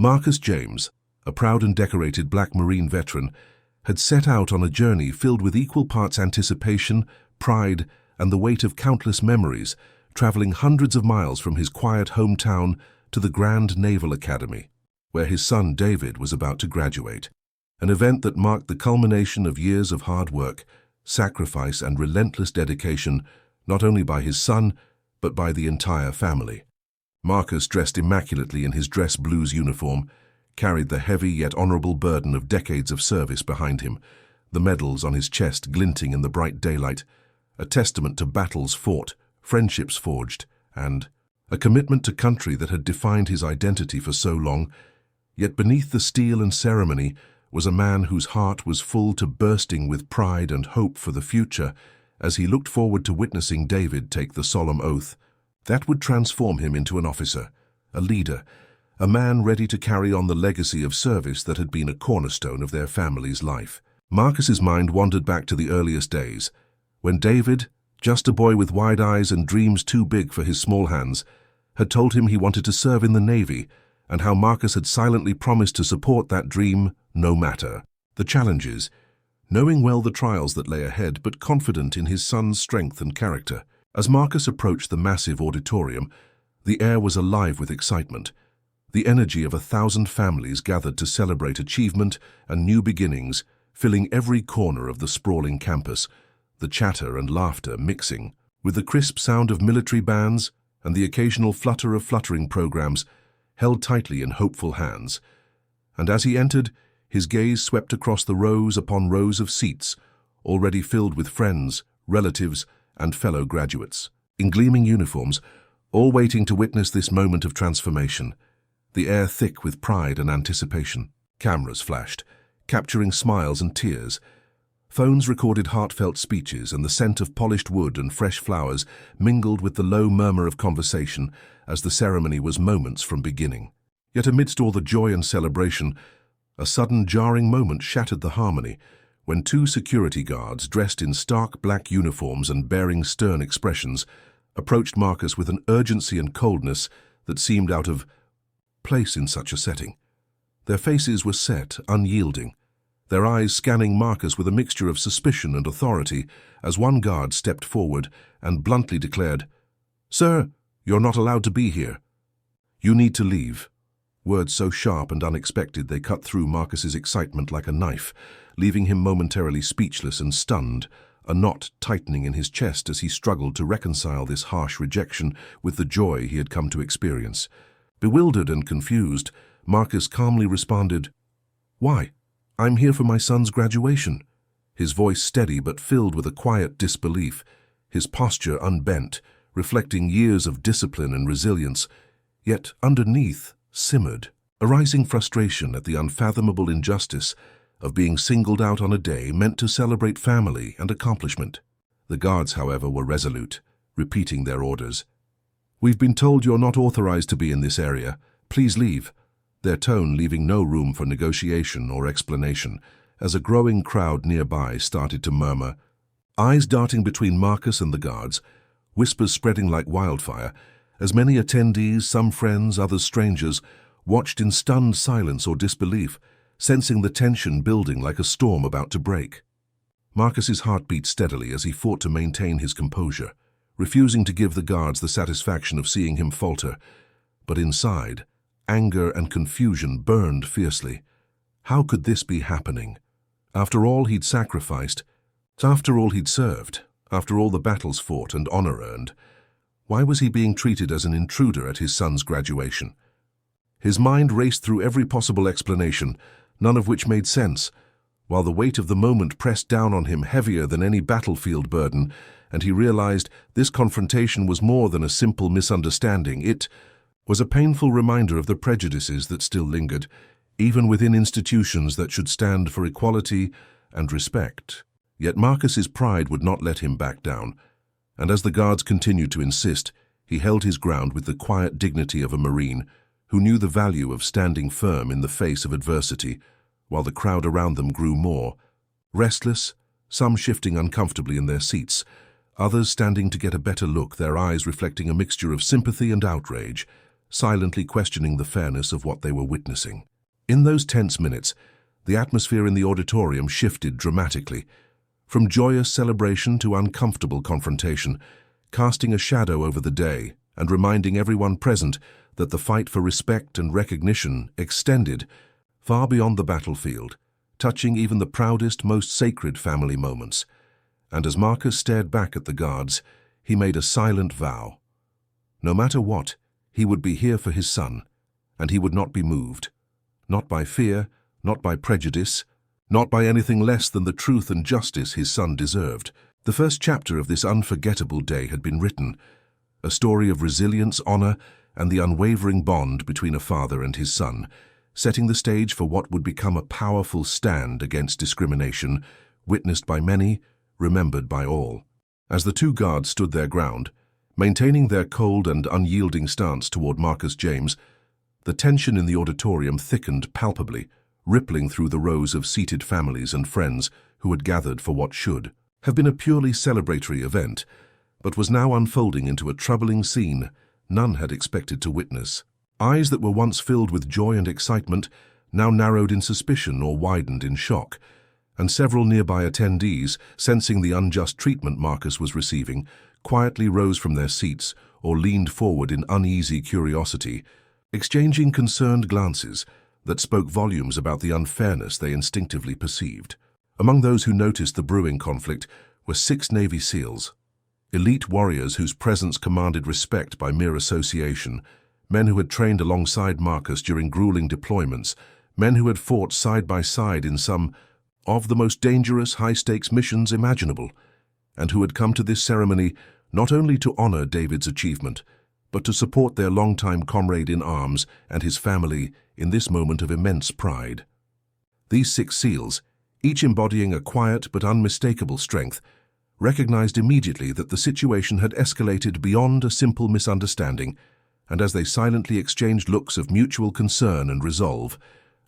Marcus James, a proud and decorated Black Marine veteran, had set out on a journey filled with equal parts anticipation, pride, and the weight of countless memories, traveling hundreds of miles from his quiet hometown to the Grand Naval Academy, where his son David was about to graduate, an event that marked the culmination of years of hard work, sacrifice, and relentless dedication, not only by his son, but by the entire family. Marcus, dressed immaculately in his dress blues uniform, carried the heavy yet honorable burden of decades of service behind him, the medals on his chest glinting in the bright daylight, a testament to battles fought, friendships forged, and a commitment to country that had defined his identity for so long. Yet beneath the steel and ceremony was a man whose heart was full to bursting with pride and hope for the future as he looked forward to witnessing David take the solemn oath that would transform him into an officer, a leader, a man ready to carry on the legacy of service that had been a cornerstone of their family's life. Marcus's mind wandered back to the earliest days, when David, just a boy with wide eyes and dreams too big for his small hands, had told him he wanted to serve in the Navy, and how Marcus had silently promised to support that dream no matter the challenges, knowing well the trials that lay ahead, but confident in his son's strength and character. As Marcus approached the massive auditorium, the air was alive with excitement. The energy of 1,000 families gathered to celebrate achievement and new beginnings, filling every corner of the sprawling campus, the chatter and laughter mixing with the crisp sound of military bands and the occasional flutter of fluttering programs held tightly in hopeful hands. And as he entered, his gaze swept across the rows upon rows of seats, already filled with friends, relatives, and fellow graduates, in gleaming uniforms, all waiting to witness this moment of transformation, the air thick with pride and anticipation. Cameras flashed, capturing smiles and tears. Phones recorded heartfelt speeches, and the scent of polished wood and fresh flowers mingled with the low murmur of conversation as the ceremony was moments from beginning. Yet amidst all the joy and celebration, a sudden jarring moment shattered the harmony when two security guards, dressed in stark black uniforms and bearing stern expressions, approached Marcus with an urgency and coldness that seemed out of place in such a setting. Their faces were set, unyielding, their eyes scanning Marcus with a mixture of suspicion and authority as one guard stepped forward and bluntly declared, "Sir, you're not allowed to be here. You need to leave." Words so sharp and unexpected they cut through Marcus's excitement like a knife, leaving him momentarily speechless and stunned, a knot tightening in his chest as he struggled to reconcile this harsh rejection with the joy he had come to experience. Bewildered and confused, Marcus calmly responded, "Why? I'm here for my son's graduation." His voice steady but filled with a quiet disbelief, his posture unbent, reflecting years of discipline and resilience, yet underneath simmered a rising frustration at the unfathomable injustice of being singled out on a day meant to celebrate family and accomplishment. The guards, however, were resolute, repeating their orders. "We've been told you're not authorized to be in this area. Please leave," their tone leaving no room for negotiation or explanation, as a growing crowd nearby started to murmur. Eyes darting between Marcus and the guards, whispers spreading like wildfire, as many attendees, some friends, others strangers, watched in stunned silence or disbelief, sensing the tension building like a storm about to break. Marcus's heart beat steadily as he fought to maintain his composure, refusing to give the guards the satisfaction of seeing him falter. But inside, anger and confusion burned fiercely. How could this be happening? After all he'd sacrificed, after all he'd served, after all the battles fought and honor earned, why was he being treated as an intruder at his son's graduation? His mind raced through every possible explanation, none of which made sense, while the weight of the moment pressed down on him heavier than any battlefield burden, and he realized this confrontation was more than a simple misunderstanding. It was a painful reminder of the prejudices that still lingered, even within institutions that should stand for equality and respect. Yet Marcus's pride would not let him back down, and as the guards continued to insist, he held his ground with the quiet dignity of a Marine who knew the value of standing firm in the face of adversity, while the crowd around them grew more restless, some shifting uncomfortably in their seats, others standing to get a better look, their eyes reflecting a mixture of sympathy and outrage, silently questioning the fairness of what they were witnessing. In those tense minutes, the atmosphere in the auditorium shifted dramatically, from joyous celebration to uncomfortable confrontation, casting a shadow over the day and reminding everyone present that the fight for respect and recognition extended far beyond the battlefield, touching even the proudest, most sacred family moments. And as Marcus stared back at the guards, he made a silent vow. No matter what, he would be here for his son, and he would not be moved. Not by fear, not by prejudice, not by anything less than the truth and justice his son deserved. The first chapter of this unforgettable day had been written, a story of resilience, honor, and the unwavering bond between a father and his son, setting the stage for what would become a powerful stand against discrimination, witnessed by many, remembered by all. As the two guards stood their ground, maintaining their cold and unyielding stance toward Marcus James, the tension in the auditorium thickened palpably, rippling through the rows of seated families and friends who had gathered for what should have been a purely celebratory event, but was now unfolding into a troubling scene none had expected to witness. Eyes that were once filled with joy and excitement now narrowed in suspicion or widened in shock, and several nearby attendees, sensing the unjust treatment Marcus was receiving, quietly rose from their seats or leaned forward in uneasy curiosity, exchanging concerned glances that spoke volumes about the unfairness they instinctively perceived. Among those who noticed the brewing conflict were 6 Navy SEALs, elite warriors whose presence commanded respect by mere association, men who had trained alongside Marcus during grueling deployments, men who had fought side by side in some of the most dangerous, high-stakes missions imaginable, and who had come to this ceremony not only to honor David's achievement, but to support their longtime comrade in arms and his family in this moment of immense pride. These 6 SEALs, each embodying a quiet but unmistakable strength, recognized immediately that the situation had escalated beyond a simple misunderstanding, and as they silently exchanged looks of mutual concern and resolve,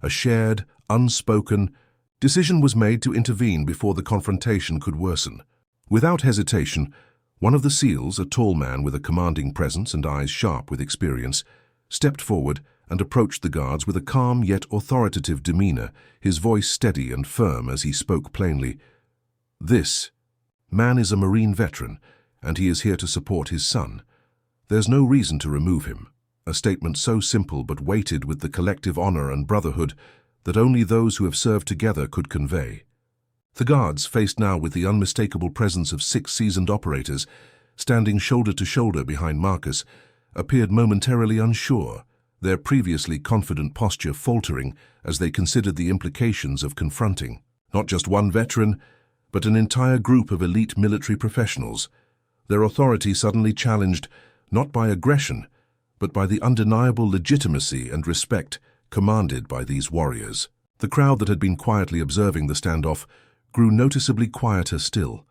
a shared, unspoken decision was made to intervene before the confrontation could worsen. Without hesitation, one of the SEALs, a tall man with a commanding presence and eyes sharp with experience, stepped forward and approached the guards with a calm yet authoritative demeanor, his voice steady and firm as he spoke plainly. "This man is a Marine veteran, and he is here to support his son. There's no reason to remove him." A statement so simple but weighted with the collective honor and brotherhood that only those who have served together could convey. The guards, faced now with the unmistakable presence of 6 seasoned operators, standing shoulder to shoulder behind Marcus, appeared momentarily unsure, their previously confident posture faltering as they considered the implications of confronting not just one veteran, but an entire group of elite military professionals, their authority suddenly challenged not by aggression, but by the undeniable legitimacy and respect commanded by these warriors. The crowd that had been quietly observing the standoff grew noticeably quieter still,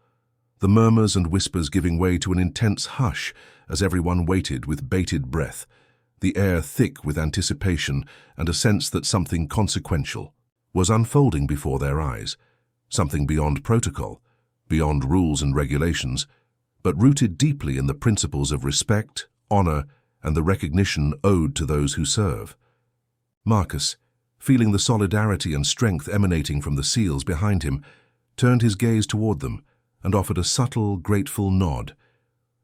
the murmurs and whispers giving way to an intense hush as everyone waited with bated breath, the air thick with anticipation and a sense that something consequential was unfolding before their eyes, something beyond protocol, beyond rules and regulations, but rooted deeply in the principles of respect, honor, and the recognition owed to those who serve. Marcus, feeling the solidarity and strength emanating from the SEALs behind him, turned his gaze toward them and offered a subtle, grateful nod,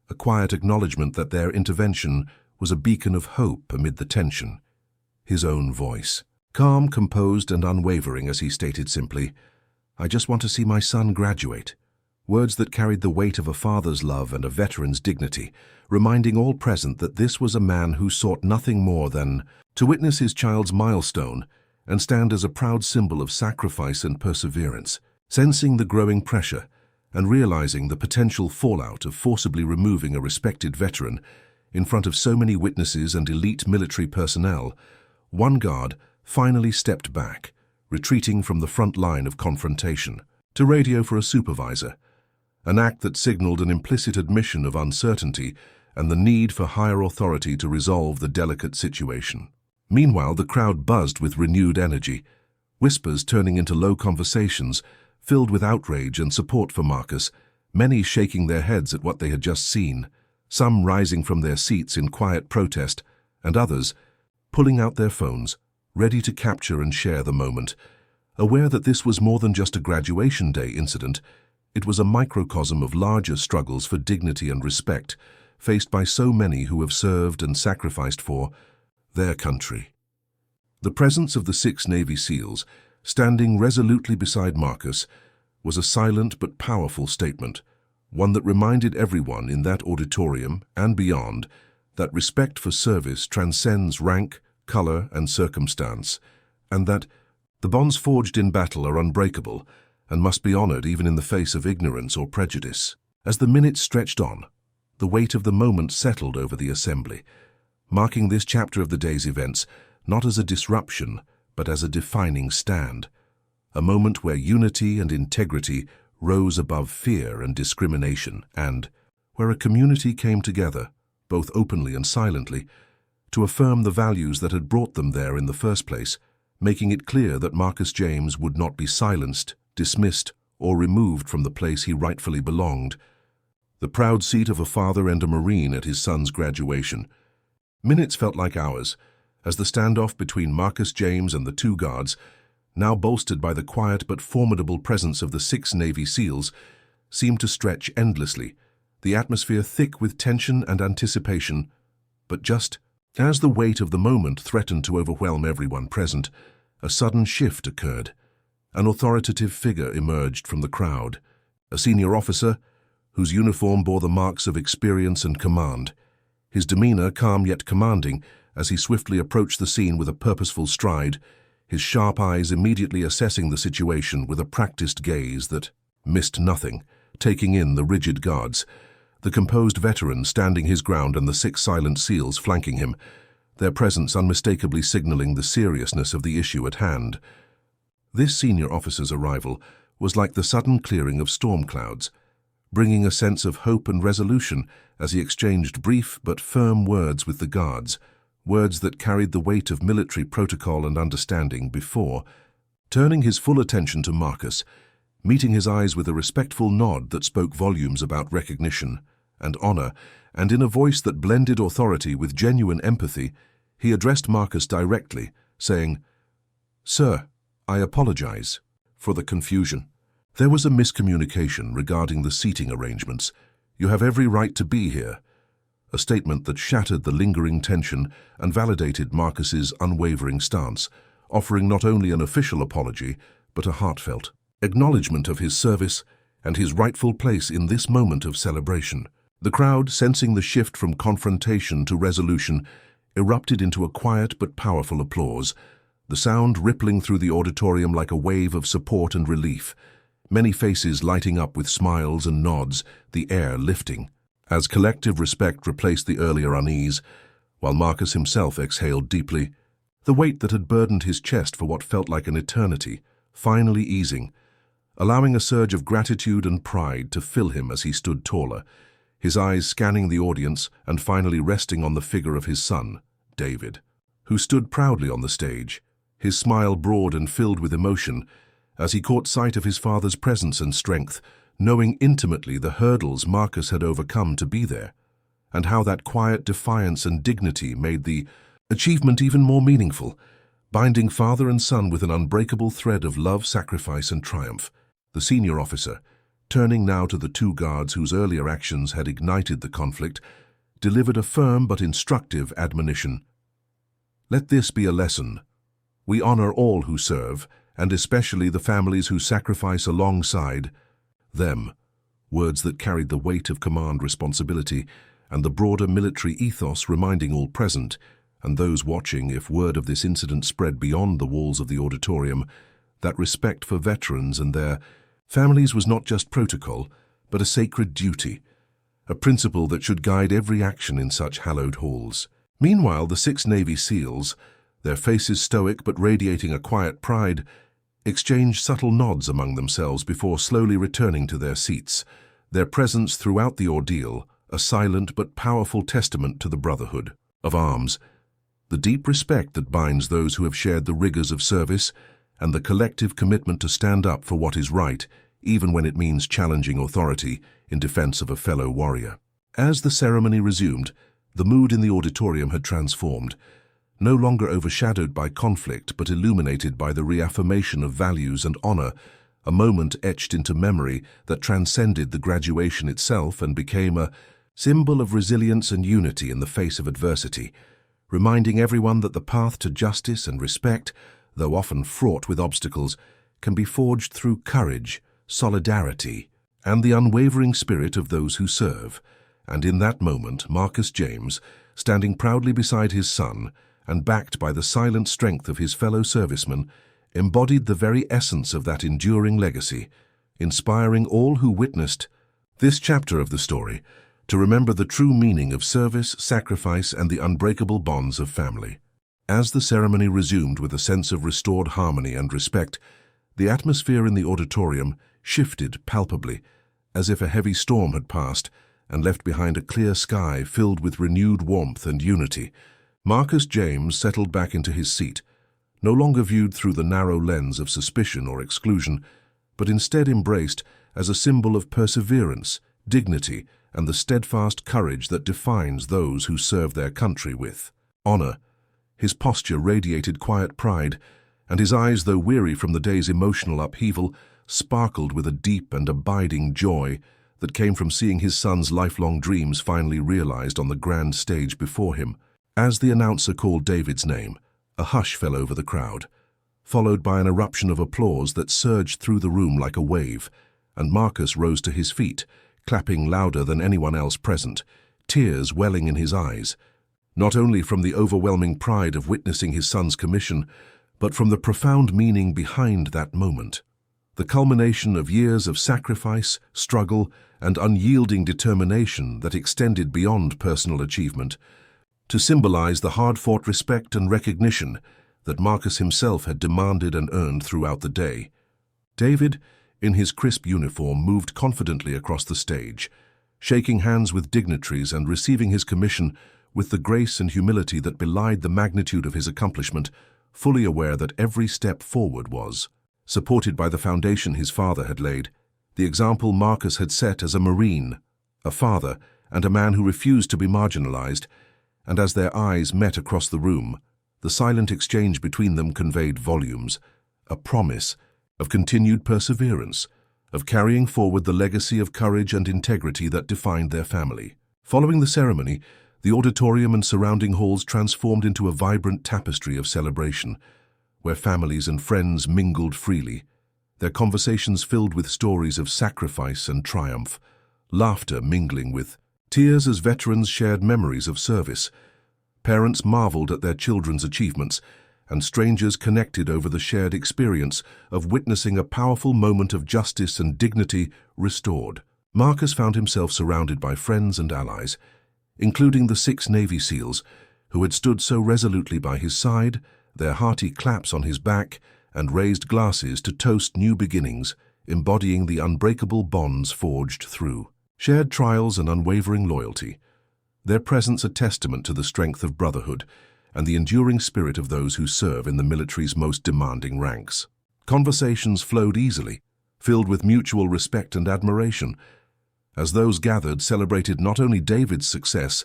a quiet acknowledgement that their intervention was a beacon of hope amid the tension. His own voice, calm, composed, and unwavering as he stated simply, "I just want to see my son graduate." Words that carried the weight of a father's love and a veteran's dignity, reminding all present that this was a man who sought nothing more than to witness his child's milestone and stand as a proud symbol of sacrifice and perseverance. Sensing the growing pressure and realizing the potential fallout of forcibly removing a respected veteran in front of so many witnesses and elite military personnel, one guard finally stepped back, retreating from the front line of confrontation, to radio for a supervisor, an act that signaled an implicit admission of uncertainty and the need for higher authority to resolve the delicate situation. Meanwhile, the crowd buzzed with renewed energy, whispers turning into low conversations, filled with outrage and support for Marcus, many shaking their heads at what they had just seen, some rising from their seats in quiet protest, and others pulling out their phones, ready to capture and share the moment, aware that this was more than just a graduation day incident. It was a microcosm of larger struggles for dignity and respect faced by so many who have served and sacrificed for their country. The presence of the 6 Navy SEALs, standing resolutely beside Marcus, was a silent but powerful statement, one that reminded everyone in that auditorium and beyond that respect for service transcends rank, color, and circumstance, and that the bonds forged in battle are unbreakable and must be honored even in the face of ignorance or prejudice. As the minutes stretched on, the weight of the moment settled over the assembly, marking this chapter of the day's events not as a disruption, but as a defining stand, a moment where unity and integrity rose above fear and discrimination, and where a community came together, both openly and silently, to affirm the values that had brought them there in the first place, making it clear that Marcus James would not be silenced, dismissed, or removed from the place he rightfully belonged, the proud seat of a father and a Marine at his son's graduation. Minutes felt like hours, as the standoff between Marcus James and the 2 guards, now bolstered by the quiet but formidable presence of the 6 Navy SEALs, seemed to stretch endlessly, the atmosphere thick with tension and anticipation. But just as the weight of the moment threatened to overwhelm everyone present, a sudden shift occurred. An authoritative figure emerged from the crowd, a senior officer whose uniform bore the marks of experience and command, his demeanor calm yet commanding as he swiftly approached the scene with a purposeful stride, his sharp eyes immediately assessing the situation with a practiced gaze that missed nothing, taking in the rigid guards, the composed veteran standing his ground and the 6 silent SEALs flanking him, their presence unmistakably signaling the seriousness of the issue at hand. This senior officer's arrival was like the sudden clearing of storm clouds, bringing a sense of hope and resolution as he exchanged brief but firm words with the guards, words that carried the weight of military protocol and understanding before, turning his full attention to Marcus, meeting his eyes with a respectful nod that spoke volumes about recognition and honor, and in a voice that blended authority with genuine empathy, he addressed Marcus directly, saying, "Sir, I apologize for the confusion. There was a miscommunication regarding the seating arrangements. You have every right to be here." A statement that shattered the lingering tension and validated Marcus's unwavering stance, offering not only an official apology, but a heartfelt acknowledgement of his service and his rightful place in this moment of celebration. The crowd, sensing the shift from confrontation to resolution, erupted into a quiet but powerful applause, the sound rippling through the auditorium like a wave of support and relief, many faces lighting up with smiles and nods, the air lifting, as collective respect replaced the earlier unease, while Marcus himself exhaled deeply, the weight that had burdened his chest for what felt like an eternity, finally easing, allowing a surge of gratitude and pride to fill him as he stood taller, his eyes scanning the audience and finally resting on the figure of his son, David, who stood proudly on the stage, his smile broad and filled with emotion, as he caught sight of his father's presence and strength, knowing intimately the hurdles Marcus had overcome to be there, and how that quiet defiance and dignity made the achievement even more meaningful, binding father and son with an unbreakable thread of love, sacrifice, and triumph. The senior officer, turning now to the 2 guards whose earlier actions had ignited the conflict, delivered a firm but instructive admonition. "Let this be a lesson. We honor all who serve, and especially the families who sacrifice alongside them," words that carried the weight of command responsibility and the broader military ethos, reminding all present, and those watching if word of this incident spread beyond the walls of the auditorium, that respect for veterans and their families was not just protocol, but a sacred duty, a principle that should guide every action in such hallowed halls. Meanwhile, the 6 Navy SEALs, their faces stoic but radiating a quiet pride, exchanged subtle nods among themselves before slowly returning to their seats, their presence throughout the ordeal a silent but powerful testament to the Brotherhood of arms, the deep respect that binds those who have shared the rigors of service, and the collective commitment to stand up for what is right, even when it means challenging authority in defense of a fellow warrior. As the ceremony resumed, The mood in the auditorium had transformed, no longer overshadowed by conflict but illuminated by the reaffirmation of values and honor, a moment etched into memory that transcended the graduation itself and became a symbol of resilience and unity in the face of adversity, reminding everyone that the path to justice and respect, though often fraught with obstacles, can be forged through courage, solidarity, and the unwavering spirit of those who serve. And in that moment, Marcus James, standing proudly beside his son and backed by the silent strength of his fellow servicemen, embodied the very essence of that enduring legacy, inspiring all who witnessed this chapter of the story to remember the true meaning of service, sacrifice, and the unbreakable bonds of family. As the ceremony resumed with a sense of restored harmony and respect, the atmosphere in the auditorium shifted palpably, as if a heavy storm had passed and left behind a clear sky filled with renewed warmth and unity. Marcus James settled back into his seat, no longer viewed through the narrow lens of suspicion or exclusion, but instead embraced as a symbol of perseverance, dignity, and the steadfast courage that defines those who serve their country with honor. His posture radiated quiet pride, and his eyes, though weary from the day's emotional upheaval, sparkled with a deep and abiding joy that came from seeing his son's lifelong dreams finally realized on the grand stage before him. As the announcer called David's name, a hush fell over the crowd, followed by an eruption of applause that surged through the room like a wave, and Marcus rose to his feet, clapping louder than anyone else present, tears welling in his eyes, not only from the overwhelming pride of witnessing his son's commission, but from the profound meaning behind that moment, the culmination of years of sacrifice, struggle, and unyielding determination that extended beyond personal achievement, to symbolize the hard-fought respect and recognition that Marcus himself had demanded and earned throughout the day. David, in his crisp uniform, moved confidently across the stage, shaking hands with dignitaries and receiving his commission with the grace and humility that belied the magnitude of his accomplishment, fully aware that every step forward was supported by the foundation his father had laid, the example Marcus had set as a Marine, a father, and a man who refused to be marginalized. And as their eyes met across the room, the silent exchange between them conveyed volumes, a promise of continued perseverance, of carrying forward the legacy of courage and integrity that defined their family. Following the ceremony, the auditorium and surrounding halls transformed into a vibrant tapestry of celebration, where families and friends mingled freely, their conversations filled with stories of sacrifice and triumph, laughter mingling with tears as veterans shared memories of service. Parents marveled at their children's achievements, and strangers connected over the shared experience of witnessing a powerful moment of justice and dignity restored. Marcus found himself surrounded by friends and allies, including the 6 Navy SEALs, who had stood so resolutely by his side, their hearty claps on his back, and raised glasses to toast new beginnings, embodying the unbreakable bonds forged through shared trials and unwavering loyalty. Their presence a testament to the strength of brotherhood and the enduring spirit of those who serve in the military's most demanding ranks. Conversations flowed easily, filled with mutual respect and admiration, as those gathered celebrated not only David's success,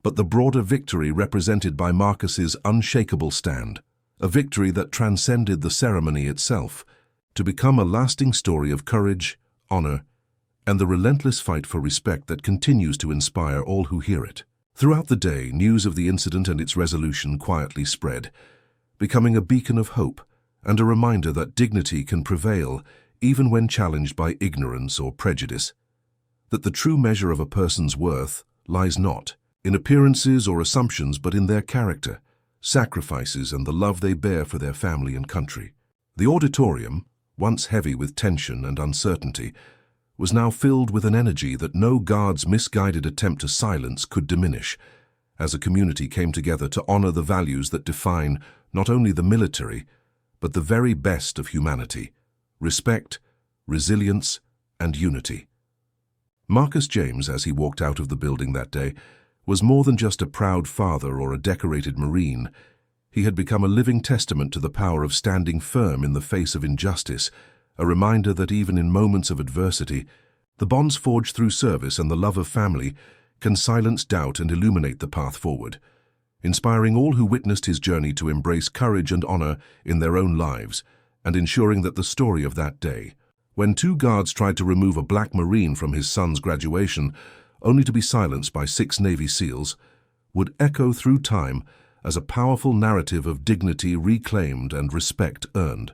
but the broader victory represented by Marcus's unshakable stand, a victory that transcended the ceremony itself, to become a lasting story of courage, honor, and the relentless fight for respect that continues to inspire all who hear it. Throughout the day, news of the incident and its resolution quietly spread, becoming a beacon of hope and a reminder that dignity can prevail even when challenged by ignorance or prejudice, that the true measure of a person's worth lies not in appearances or assumptions but in their character, sacrifices, and the love they bear for their family and country. The auditorium, once heavy with tension and uncertainty, was now filled with an energy that no guard's misguided attempt to silence could diminish, as a community came together to honor the values that define not only the military, but the very best of humanity: respect, resilience, and unity. Marcus James, as he walked out of the building that day, was more than just a proud father or a decorated Marine. He had become a living testament to the power of standing firm in the face of injustice, a reminder that even in moments of adversity, the bonds forged through service and the love of family can silence doubt and illuminate the path forward, inspiring all who witnessed his journey to embrace courage and honor in their own lives, and ensuring that the story of that day, when two guards tried to remove a black Marine from his son's graduation, only to be silenced by 6 Navy SEALs, would echo through time as a powerful narrative of dignity reclaimed and respect earned.